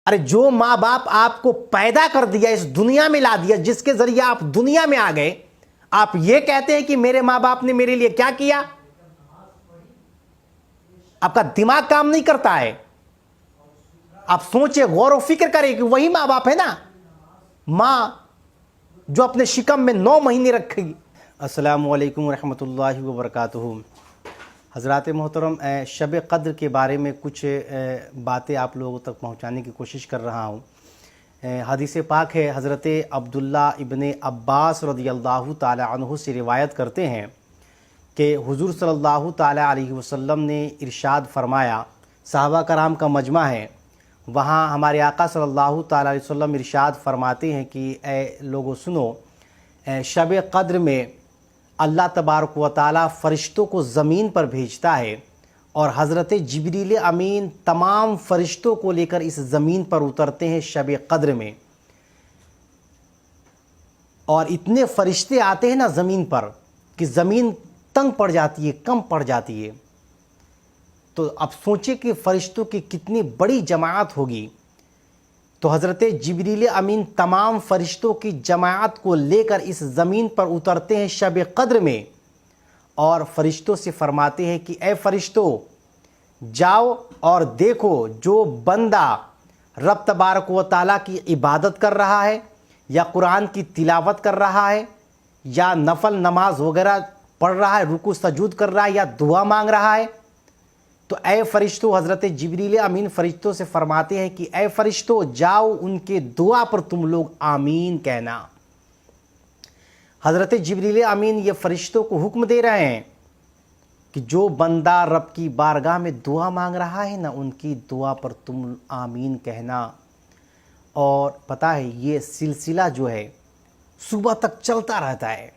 ارے جو ماں باپ آپ کو پیدا کر دیا، اس دنیا میں لا دیا، جس کے ذریعے آپ دنیا میں آ گئے، آپ یہ کہتے ہیں کہ میرے ماں باپ نے میرے لیے کیا کیا؟ آپ کا دماغ کام نہیں کرتا ہے؟ آپ سوچے، غور و فکر کریں کہ وہی ماں باپ ہے نا، ماں جو اپنے شکم میں 9 مہینے رکھی۔ السلام علیکم ورحمۃ اللہ وبرکاتہ۔ حضرات محترم، شب قدر کے بارے میں کچھ باتیں آپ لوگوں تک پہنچانے کی کوشش کر رہا ہوں۔ حدیث پاک ہے، حضرت عبداللہ ابن عباس رضی اللہ تعالی عنہ سے روایت کرتے ہیں کہ حضور صلی اللہ تعالی علیہ وسلم نے ارشاد فرمایا، صحابہ کرام کا مجمع ہے، وہاں ہمارے آقا صلی اللہ تعالی علیہ وسلم ارشاد فرماتے ہیں کہ اے لوگو سنو، شب قدر میں اللہ تبارک و تعالی فرشتوں کو زمین پر بھیجتا ہے، اور حضرت جبریل امین تمام فرشتوں کو لے کر اس زمین پر اترتے ہیں شب قدر میں، اور اتنے فرشتے آتے ہیں نا زمین پر کہ زمین تنگ پڑ جاتی ہے، کم پڑ جاتی ہے۔ تو اب سوچیں کہ فرشتوں کی کتنی بڑی جماعت ہوگی۔ تو حضرت جبریل امین تمام فرشتوں کی جماعت کو لے کر اس زمین پر اترتے ہیں شب قدر میں، اور فرشتوں سے فرماتے ہیں کہ اے فرشتوں، جاؤ اور دیکھو جو بندہ رب تبارک و تعالیٰ کی عبادت کر رہا ہے، یا قرآن کی تلاوت کر رہا ہے، یا نفل نماز وغیرہ پڑھ رہا ہے، رکوع سجود کر رہا ہے، یا دعا مانگ رہا ہے، تو اے فرشتوں، حضرت جبریل امین فرشتوں سے فرماتے ہیں کہ اے فرشتوں، جاؤ ان کے دعا پر تم لوگ آمین کہنا۔ حضرت جبریل امین یہ فرشتوں کو حکم دے رہے ہیں کہ جو بندہ رب کی بارگاہ میں دعا مانگ رہا ہے نا، ان کی دعا پر تم آمین کہنا۔ اور پتہ ہے یہ سلسلہ جو ہے صبح تک چلتا رہتا ہے۔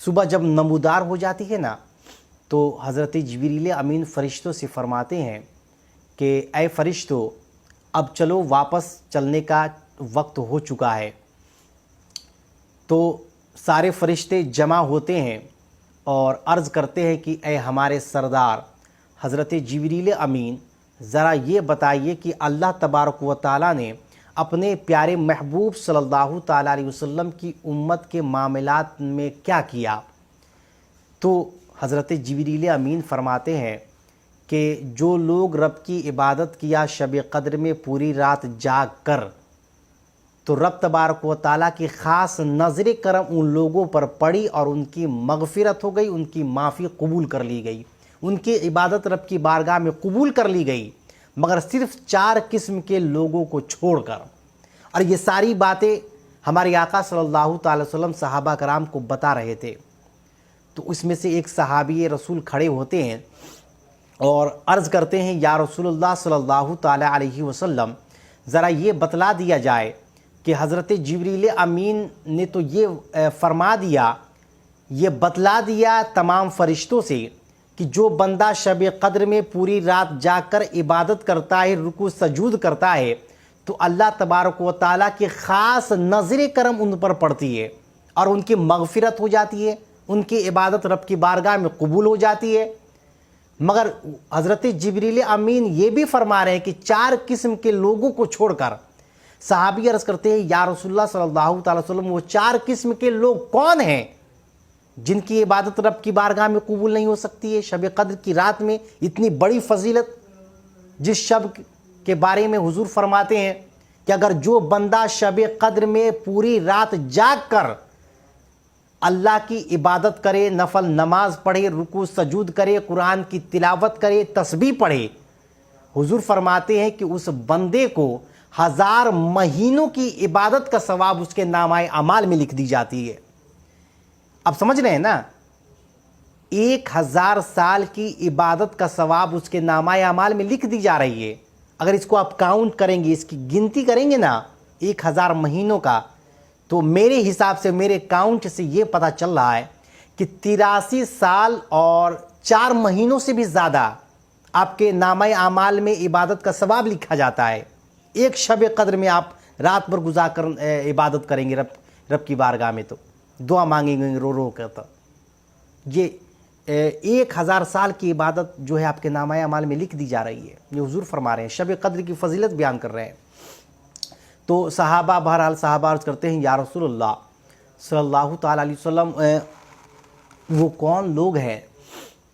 صبح جب نمودار ہو جاتی ہے نا، تو حضرت جبریل امین فرشتوں سے فرماتے ہیں کہ اے فرشتوں، اب چلو واپس چلنے کا وقت ہو چکا ہے۔ تو سارے فرشتے جمع ہوتے ہیں اور عرض کرتے ہیں کہ اے ہمارے سردار حضرت جبریل امین، ذرا یہ بتائیے کہ اللہ تبارک و تعالیٰ نے اپنے پیارے محبوب صلی اللہ تعالیٰ علیہ وسلم کی امت کے معاملات میں کیا کیا؟ تو حضرت جبریل امین فرماتے ہیں کہ جو لوگ رب کی عبادت کیا شب قدر میں پوری رات جاگ کر، تو رب تبارک و تعالیٰ کی خاص نظر کرم ان لوگوں پر پڑی اور ان کی مغفرت ہو گئی، ان کی معافی قبول کر لی گئی، ان کی عبادت رب کی بارگاہ میں قبول کر لی گئی، مگر صرف 4 قسم کے لوگوں کو چھوڑ کر۔ اور یہ ساری باتیں ہمارے آقا صلی اللہ تعالی وسلم صحابہ کرام کو بتا رہے تھے۔ تو اس میں سے ایک صحابی رسول کھڑے ہوتے ہیں اور عرض کرتے ہیں، یا رسول اللہ صلی اللہ تعالی علیہ وسلم، ذرا یہ بتلا دیا جائے کہ حضرت جبریل امین نے تو یہ فرما دیا، یہ بتلا دیا تمام فرشتوں سے کہ جو بندہ شب قدر میں پوری رات جاگ کر عبادت کرتا ہے، رکوع سجود کرتا ہے، تو اللہ تبارک و تعالیٰ کی خاص نظر کرم ان پر پڑتی ہے اور ان کی مغفرت ہو جاتی ہے، ان کی عبادت رب کی بارگاہ میں قبول ہو جاتی ہے۔ مگر حضرت جبریل امین یہ بھی فرما رہے ہیں کہ 4 قسم کے لوگوں کو چھوڑ کر۔ صحابی عرض کرتے ہیں، یا رسول اللہ صلی اللہ تعالی وسلم، وہ 4 قسم کے لوگ کون ہیں جن کی عبادت رب کی بارگاہ میں قبول نہیں ہو سکتی ہے شب قدر کی رات میں؟ اتنی بڑی فضیلت جس شب کے بارے میں حضور فرماتے ہیں کہ اگر جو بندہ شب قدر میں پوری رات جاگ کر اللہ کی عبادت کرے، نفل نماز پڑھے، رکوع سجود کرے، قرآن کی تلاوت کرے، تسبیح پڑھے، حضور فرماتے ہیں کہ اس بندے کو 1000 مہینوں کی عبادت کا ثواب اس کے نامہ اعمال میں لکھ دی جاتی ہے۔ اب سمجھ رہے ہیں نا، 1000 سال کی عبادت کا ثواب اس کے نامہ اعمال میں لکھ دی جا رہی ہے۔ اگر اس کو آپ کاؤنٹ کریں گے، اس کی گنتی کریں گے نا 1000 مہینوں کا، تو میرے حساب سے، میرے کاؤنٹ سے یہ پتہ چل رہا ہے کہ 83 سال اور 4 مہینوں سے بھی زیادہ آپ کے نامہ اعمال میں عبادت کا ثواب لکھا جاتا ہے۔ ایک شب قدر میں آپ رات بھر گزار کر عبادت کریں گے رب کی بارگاہ میں، تو دعا مانگیں گے رو رو کر، تو یہ 1000 साल की इबादत जो है आपके नामाए अमाल में लिख दी जा रही है। ये हुजूर फरमा रहे हैं, शब कद्र की फजीलत बयान कर रहे हैं। तो सहाबा, बहरहाल सहाबा अर्ज़ करते हैं, या रसूलल्लाह सल्लल्लाहु ताला अलैहि वसल्लम, वो कौन लोग हैं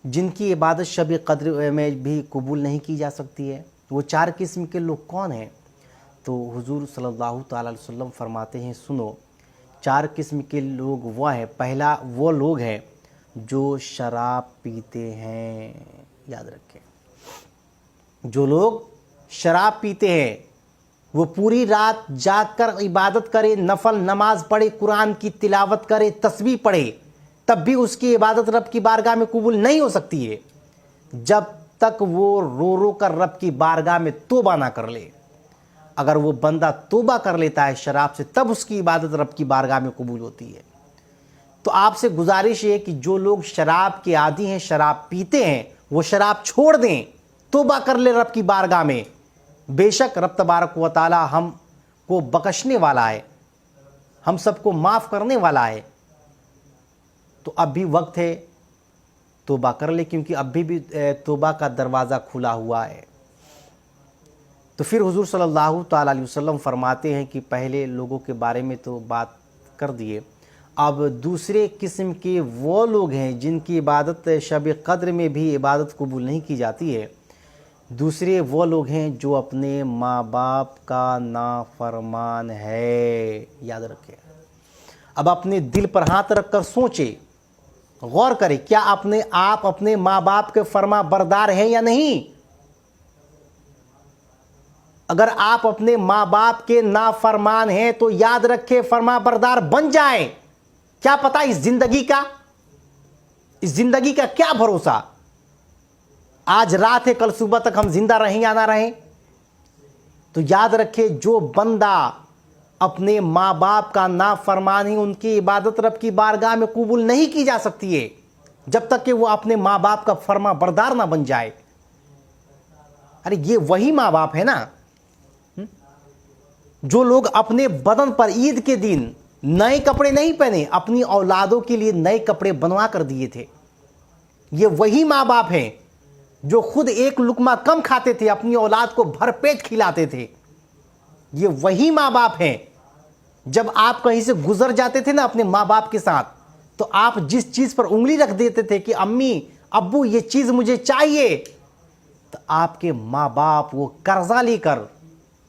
जिनकी इबादत शब कद्र में भी कबूल नहीं की जा सकती है? वो 4 किस्म के लोग कौन हैं? तो हुजूर सल्लल्लाहु ताला अलैहि वसल्लम फरमाते हैं, सुनो, 4 किस्म के लोग वो हैं। पहला वो लोग हैं जो शराब पीते हैं। याद रखें, जो लोग शराब पीते हैं वो पूरी रात जागकर इबादत करे, नफल नमाज पढ़े, कुरान की तिलावत करे, तस्बीह पढ़े, तब भी उसकी इबादत रब की बारगाह में कबूल नहीं हो सकती है जब तक वो रो रो कर रब की बारगाह में तौबा ना कर ले। अगर वो बंदा तौबा कर लेता है शराब से, तब उसकी इबादत रब की बारगाह में कबूल होती है। तो आपसे गुजारिश है कि जो लोग शराब के आदी हैं, शराब पीते हैं, वो शराब छोड़ दें, तौबा कर ले रब की बारगाह में। बेशक रब तबारक व तआला हम को बख्शने वाला है, हम सबको माफ़ करने वाला है। तो अब भी वक्त है, तौबा कर ले, क्योंकि अभी भी तौबा का दरवाज़ा खुला हुआ है। तो फिर हुजूर सल्लल्लाहु ताला अलैहि वसल्लम फरमाते हैं कि पहले लोगों के बारे में तो बात कर दिए, अब दूसरे किस्म के वो लोग हैं जिनकी इबादत शब कद्र में भी इबादत कबूल नहीं की जाती है। दूसरे वो लोग हैं जो अपने माँ बाप का नाफरमान है। याद रखें, अब अपने दिल पर हाथ रखकर सोचे, गौर करें, क्या आप अपने माँ बाप के फरमा बरदार हैं या नहीं? अगर आप अपने माँ बाप के नाफरमान हैं तो याद रखें, फरमा बरदार बन जाएं। क्या पता इस जिंदगी का क्या भरोसा, आज रात है, कल सुबह तक हम जिंदा रहें या ना रहें। तो याद रखें, जो बंदा अपने माँ बाप का नाफरमान है, उनकी इबादत रब की बारगाह में कबूल नहीं की जा सकती है जब तक कि वो अपने माँ बाप का फरमा बरदार ना बन जाए। अरे ये वही माँ बाप है ना जो लोग अपने बदन पर ईद के दिन नए कपड़े नहीं पहने, अपनी औलादों के लिए नए कपड़े बनवा कर दिए थे। ये वही माँ बाप हैं जो खुद एक लुकमा कम खाते थे, अपनी औलाद को भरपेट खिलाते थे। ये वही माँ बाप हैं, जब आप कहीं से गुजर जाते थे ना अपने माँ बाप के साथ, तो आप जिस चीज़ पर उंगली रख देते थे कि अम्मी अब्बू ये चीज़ मुझे चाहिए, तो आपके माँ बाप वो कर्जा लेकर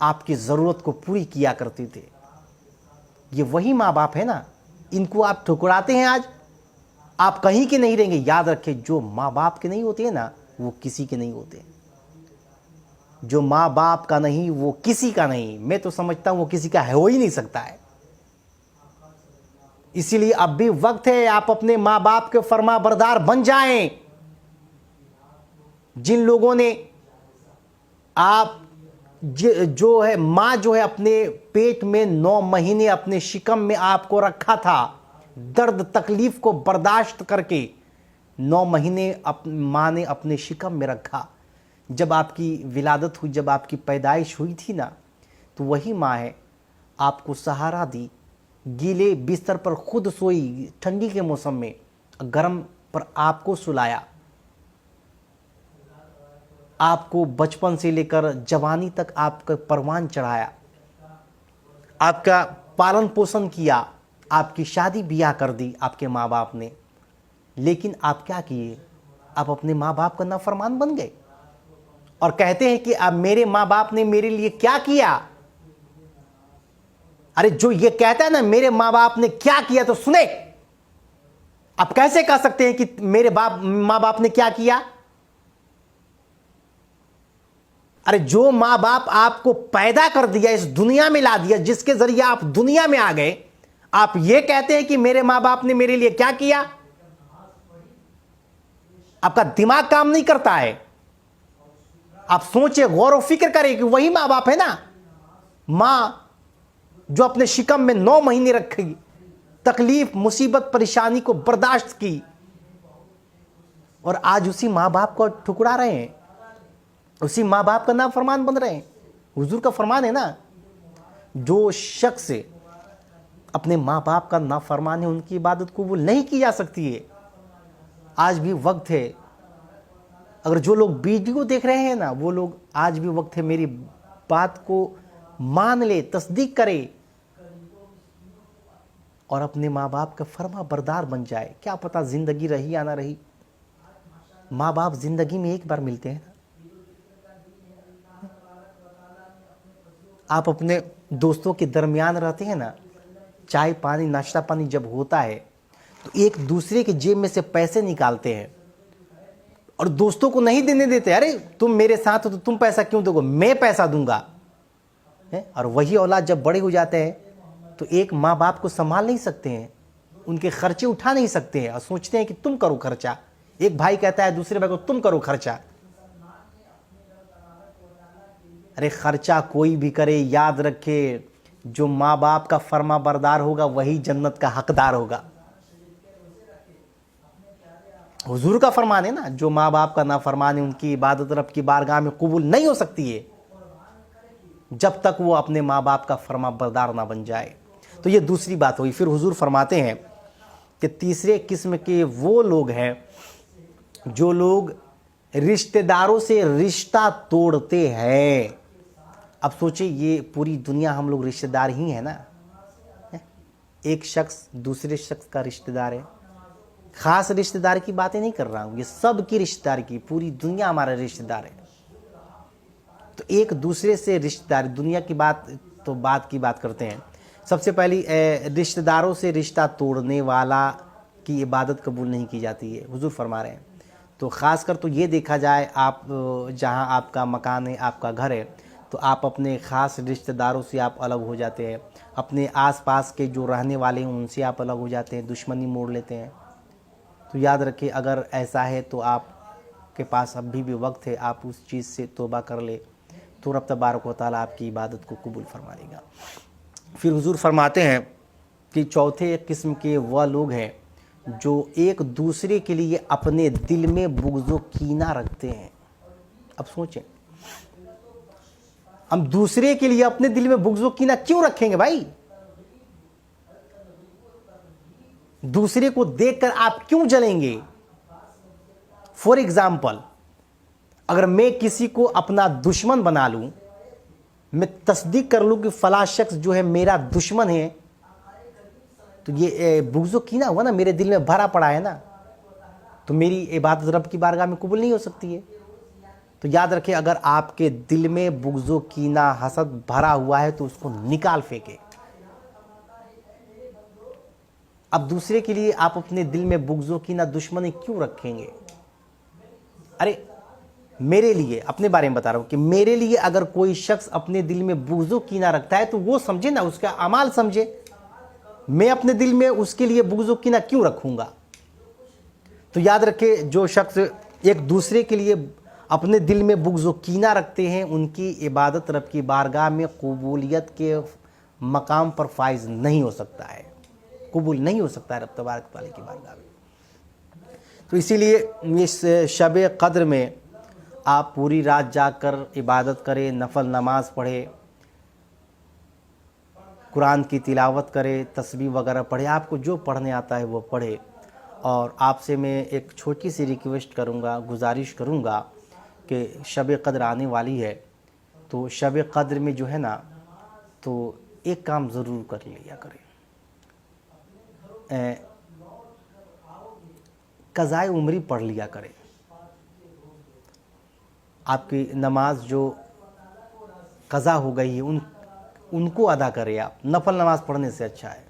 आपकी ज़रूरत को पूरी किया करते थे। ये वही माँ बाप है ना, इनको आप ठुकराते हैं। आज आप कहीं के नहीं रहेंगे। याद रखें, जो माँ बाप के नहीं होते हैं ना, वो किसी के नहीं होते। जो माँ बाप का नहीं, वो किसी का नहीं। मैं तो समझता हूँ वो किसी का हो ही नहीं सकता है। इसीलिए अब भी वक्त है, आप अपने माँ बाप के फरमा बरदार बन जाएं। जिन लोगों ने आप जो है माँ जो है अपने पेट में 9 महीने अपने शिकम में आपको रखा था, दर्द तकलीफ को बर्दाश्त करके 9 महीने माँ ने अपने शिकम में रखा। जब आपकी विलादत हुई, जब आपकी पैदाइश हुई थी ना, तो वही माँ है, आपको सहारा दी, गीले बिस्तर पर खुद सोई, ठंडी के मौसम में गर्म पर आपको सुलाया, आपको बचपन से लेकर जवानी तक आपका परवान चढ़ाया, आपका पालन पोषण किया, आपकी शादी ब्याह कर दी आपके माँ बाप ने। लेकिन आप क्या किए? आप अपने माँ बाप का नाफरमान बन गए और कहते हैं कि अब मेरे माँ बाप ने मेरे लिए क्या किया। अरे जो ये कहता है ना मेरे माँ बाप ने क्या किया, तो सुने, आप कैसे कह सकते हैं कि मेरे माँ बाप ने क्या किया? अरे जो माँ बाप आपको पैदा कर दिया, इस दुनिया में ला दिया, जिसके जरिए आप दुनिया में आ गए, आप ये कहते हैं कि मेरे माँ बाप ने मेरे लिए क्या किया? आपका दिमाग काम नहीं करता है। आप सोचिए, गौर व फिक्र करें कि वही माँ बाप है ना, माँ जो अपने शिकम में 9 महीने रखी, तकलीफ मुसीबत परेशानी को बर्दाश्त की, और आज उसी माँ बाप को ठुकरा रहे हैं, उसी माँ बाप का नाफरमान बन रहे हैं। हुजूर का फरमान है ना, जो शख्स अपने माँ बाप का नाफरमान है, उनकी इबादत कबूल नहीं की जा सकती है। आज भी वक्त है, अगर जो लोग वीडियो देख रहे हैं ना, वो लोग आज भी वक्त है मेरी बात को मान ले, तस्दीक करे और अपने माँ बाप का फर्मा बरदार बन जाए। क्या पता जिंदगी रही या ना रही, माँ बाप जिंदगी में एक बार मिलते हैं। आप अपने दोस्तों के दरमियान रहते हैं ना, चाय पानी नाश्ता पानी जब होता है तो एक दूसरे के जेब में से पैसे निकालते हैं और दोस्तों को नहीं देने देते। अरे तुम मेरे साथ हो तो तुम पैसा क्यों दोगे, मैं पैसा दूंगा। और वही औलाद जब बड़े हो जाते हैं तो एक माँ बाप को संभाल नहीं सकते हैं, उनके खर्चे उठा नहीं सकते हैं और सोचते हैं कि तुम करो खर्चा। एक भाई कहता है दूसरे भाई को तुम करो खर्चा। अरे खर्चा कोई भी करे, याद रखे जो माँ बाप का फर्मा बरदार होगा वही जन्नत का हकदार होगा। हुजूर का फरमान है ना, जो माँ बाप का नाफरमान है उनकी इबादत रब की बारगाह में कबूल नहीं हो सकती है जब तक वो अपने माँ बाप का फर्मा बरदार ना बन जाए। तो ये दूसरी बात हुई। फिर हुजूर फरमाते हैं कि तीसरे किस्म के वो लोग हैं जो लोग रिश्तेदारों से रिश्ता तोड़ते हैं। अब सोचिए, ये पूरी दुनिया हम लोग रिश्तेदार ही हैं ना। एक शख्स दूसरे शख्स का रिश्तेदार है। खास रिश्तेदार की बातें नहीं कर रहा हूँ, ये सब की रिश्तेदार की, पूरी दुनिया हमारा रिश्तेदार है। तो एक दूसरे से रिश्तेदार, दुनिया की बात तो बात की बात करते हैं। सबसे पहली रिश्तेदारों से रिश्ता तोड़ने वाला की इबादत कबूल नहीं की जाती है, हुजूर फरमा रहे हैं। तो ख़ासकर तो ये देखा जाए, आप जहाँ आपका मकान है, आपका घर है, तो आप अपने ख़ास रिश्तेदारों से आप अलग हो जाते हैं। अपने आसपास के जो रहने वाले हैं उनसे आप अलग हो जाते हैं, दुश्मनी मोड़ लेते हैं। तो याद रखिए, अगर ऐसा है तो आपके पास अभी भी वक्त है, आप उस चीज़ से तौबा कर ले तो रब तबारक व तआला आपकी इबादत को कबूल फरमा लेगा। फिर हुजूर फरमाते हैं कि चौथे किस्म के वह लोग हैं जो एक दूसरे के लिए अपने दिल में बुग़्ज़ व कीना रखते हैं। अब सोचें, हम दूसरे के लिए अपने दिल में बुग़्ज़ व कीना क्यों रखेंगे भाई? दूसरे को देखकर आप क्यों जलेंगे? फॉर एग्जाम्पल, अगर मैं किसी को अपना दुश्मन बना लूं, मैं तस्दीक कर लूं कि फला शख्स जो है मेरा दुश्मन है, तो ये बुग़्ज़ व कीना हुआ ना, मेरे दिल में भरा पड़ा है ना, तो मेरी इबादत रब की बारगाह में कबूल नहीं हो सकती है। तो याद रखें, अगर आपके दिल में बुग़्ज़ व कीना हसद भरा हुआ है तो उसको निकाल फेंके। अब दूसरे के लिए आप अपने दिल में बुग़्ज़ व कीना दुश्मनी क्यों रखेंगे? अरे मेरे लिए, अपने बारे में बता रहा हूँ कि मेरे लिए अगर कोई शख्स अपने दिल में बुग़्ज़ व कीना रखता है तो वो समझे ना, उसका अमाल समझे। मैं अपने दिल में उसके लिए बुग़्ज़ व कीना क्यों रखूँगा? तो याद रखे, जो शख्स एक दूसरे के लिए अपने दिल में बुग़्ज़ व कीना रखते हैं उनकी इबादत रब की बारगाह में कबूलियत के मकाम पर फाइज नहीं हो सकता है, कबूल नहीं हो सकता है रब तबारक व तआला की बारगाह में। तो इसीलिए इस शब क़द्र में आप पूरी रात जाकर इबादत करें, नफल नमाज पढ़े, कुरान की तिलावत करे, तस्बीह वगैरह पढ़े, आपको जो पढ़ने आता है वो पढ़े। और आपसे मैं एक छोटी सी रिक्वेस्ट करूँगा, गुजारिश करूँगा कि शब क़द्र आने वाली है, तो शब क़द्र में जो है ना, तो एक काम ज़रूर कर लिया करें, क़ज़ाए उम्री पढ़ लिया करें। आपकी नमाज जो क़ज़ा हो गई है उनको अदा करें आप, नफल नमाज पढ़ने से अच्छा है।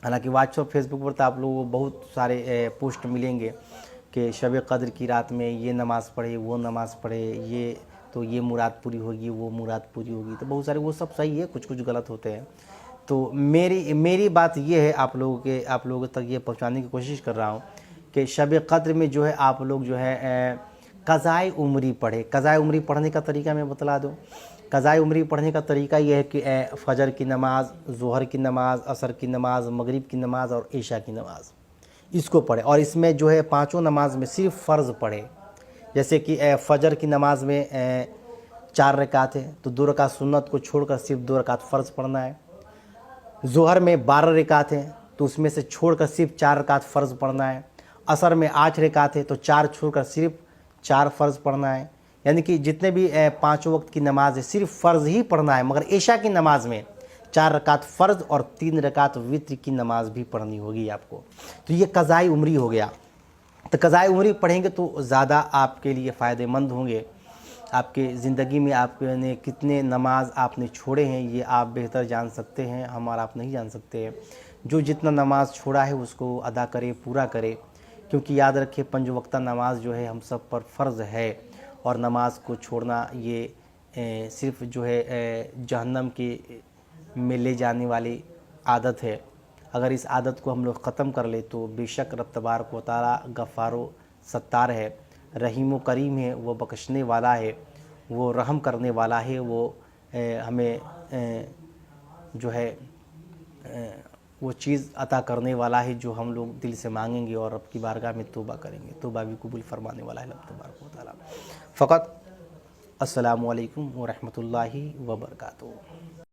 हालांकि व्हाट्सएप फेसबुक पर तो आप लोगों को बहुत सारे पोस्ट मिलेंगे कि शब क़द्र की रात में ये नमाज़ पढ़े, वो नमाज़ पढ़े, ये तो ये मुराद पूरी होगी, वो मुराद पूरी होगी। तो बहुत सारे वो सब सही है, कुछ कुछ गलत होते हैं। तो मेरी बात ये है, आप लोगों तक ये पहुंचाने की कोशिश कर रहा हूं कि शब क़द्र में जो है आप लोग जो है क़ज़ाए उम्री पढ़े। क़ज़ाए उम्री पढ़ने का तरीका मैं बतला दूं। क़ज़ाए उम्री पढ़ने का तरीका यह है कि फ़जर की नमाज़, ज़ोहर की नमाज़, असर की नमाज़, मगरिब की नमाज़ और इशा की नमाज़, इसको पढ़े। और इसमें जो है पाँचों नमाज में सिर्फ फ़र्ज़ पढ़े। जैसे कि फ़जर की नमाज़ में 4 रकात है तो 2 रकात सुन्नत को छोड़कर सिर्फ 2 रकात फ़र्ज़ पढ़ना है। ज़ोहर में 12 रकात हैं तो उसमें से छोड़कर सिर्फ 4 रकात फ़र्ज़ पढ़ना है। असर में 8 रकात है तो 4 छोड़कर सिर्फ 4 फ़र्ज़ पढ़ना है। यानी कि जितने भी 5 वक्त की नमाज है सिर्फ फ़र्ज़ ही पढ़ना है, मगर इशा की नमाज में 4 रकात फ़र्ज़ और 3 रकात वित्र की नमाज भी पढ़नी होगी आपको। तो ये क़ज़ाए उम्री हो गया। तो क़ज़ाए उम्री पढ़ेंगे तो ज़्यादा आपके लिए फ़ायदेमंद होंगे। आपके ज़िंदगी में आपने कितने नमाज आपने छोड़े हैं ये आप बेहतर जान सकते हैं, हम और आप नहीं जान सकते हैं। जो जितना नमाज छोड़ा है उसको अदा करे, पूरा करे, क्योंकि याद रखिए 5 वक्ता नमाज जो है हम सब पर फ़र्ज़ है, और नमाज को छोड़ना ये सिर्फ़ जो है जहन्नम के में ले जाने वाली आदत है। अगर इस आदत को हम लोग ख़त्म कर ले तो बेशक रब तबारक व तआला गफ़ारो सत्तार है, रहीम व करीम है, वो बख्शने वाला है, वो रहम करने वाला है, वो हमें जो है वो चीज़ अता करने वाला है जो हम लोग दिल से मांगेंगे और रब की बारगाह में तौबा करेंगे, तौबा भी कबूल फरमाने वाला है रब तबारक व तआला। फ़क़त अस्सलामु अलैकुम व रहमतुल्लाहि व बरकातुहू।